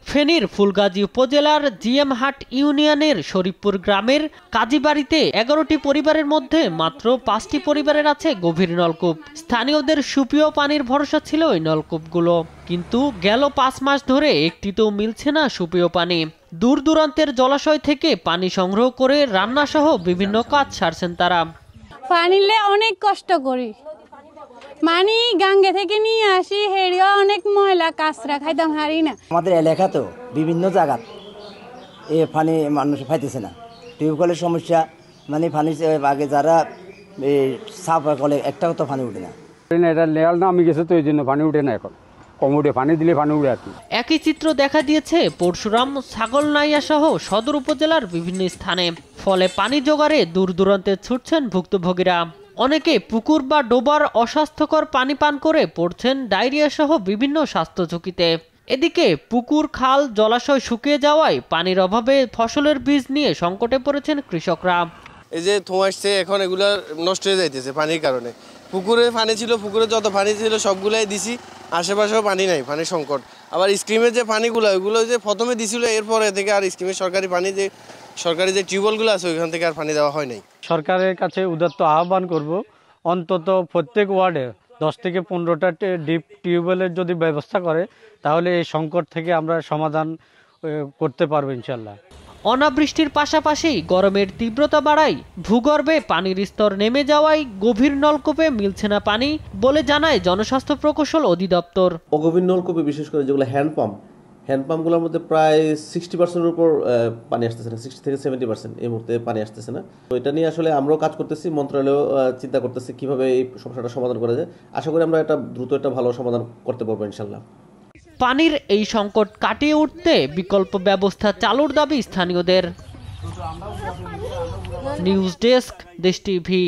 ফেনীর ফুলগাজী উপজেলার জিএমহাট ইউনিয়নের শরীফপুর গ্রামের কাজীবাড়িতে ১১টি পরিবারের মধ্যে মাত্র ৫টি পরিবারের আছে গভীর নলকূপ। স্থানীয়দের সুপেয় পানির ভরসা ছিল এই নলকূপগুলো, কিন্তু গেল ৫ মাস ধরে একটিতেও মিলছে না সুপেয় পানি। দূর দূরান্তের জলাশয় থেকে পানি সংগ্রহ করে রান্নাসহ বিভিন্ন কাজ সারছেন তারা। পানিলে অনেক কষ্ট করি, মানি গাঙ্গে থেকে নিয়ে আসি, হেড়িও অনেক ময়লা কাঁচরা খাইতাম হারি না। আমাদের এলাকা তো বিভিন্ন জায়গা এ পানি মানুষ পাইতেছে না, টিউবওয়েলের সমস্যা, মানে পানি আগে যারা সাফ কলে একটাও তো পানি উঠে না। এটা লেয়াল না আমি গেছে তো এই জন্য পানি উঠে না, এখন কম উঠে, পানি দিলে পানি উঠে আর কি। একই চিত্র দেখা দিয়েছে পরশুরাম, ছাগলনাইয়া সহ সদর উপজেলার বিভিন্ন স্থানে। ফলে পানি জোগাড়ে দূর দূরান্তে ছুটছেন ভুক্তভোগীরা। অনেকে পুকুর বা ডোবার অস্বাস্থ্যকর পানি পান করে পড়ছেন ডায়রিয়া সহ বিভিন্ন স্বাস্থ্য ঝুঁকিতে। এদিকে পুকুর, খাল, জলাশয় শুকিয়ে যাওয়ায় পানির অভাবে ফসলের বীজ নিয়ে সংকটে পড়েছেন কৃষকরা। এই যে থোঁয়াশছে, এখন এগুলো নষ্ট হয়ে যাইতেছে পানির কারণে। পুকুরে পানি ছিল, পুকুরে যত পানি ছিল সবগুলাই দিছি, আশেপাশেও পানি নাই, পানির সংকট। আবার স্কিমের যে পানিগুলো ওইগুলো যে প্রথমে দিছিল, এরপরে থেকে আর স্কিমের সরকারি যে টিউবওয়েলগুলো আছে ওইখান থেকে আর পানি দেওয়া হয় নাই। সরকারের কাছে উদাত্ত আহ্বান করব, অন্তত প্রত্যেক ওয়ার্ডে 10 থেকে 15টা ডিপ টিউবওয়েলের যদি ব্যবস্থা করে, তাহলে এই সংকট থেকে আমরা সমাধান করতে পারবো ইনশাল্লাহ। অনাবৃষ্টির পাশাপাশি গরমের তীব্রতা বাড়ায় ভূগর্ভে পানির স্তর নেমে যাওয়ায় গভীর নলকূপে মিলছে না পানি বলে জানায় জনস্বাস্থ্য প্রকৌশল অধিদপ্তর। অগভীর নলকূপে বিশেষ করে যেগুলো হ্যান্ডপাম্পগুলোর মধ্যে প্রায় 60%-এর উপর পানি আসতেছে না, 60 থেকে 70% এই মুহূর্তে পানি আসতেছে না। তো এটা নিয়ে আসলে আমরাও কাজ করতেছি, মন্ত্রণালয়ও চিন্তা করতেছি কিভাবে এই সমস্যাটা সমাধান করা যায়। আশা করি আমরা দ্রুত একটা ভালো সমাধান করতে পারবো ইনশাল্লাহ। পানির এই সংকট কাটিয়ে উঠতে বিকল্প ব্যবস্থা চালুর দাবি স্থানীয়দের। নিউজ ডেস্ক, দেশ টিভি।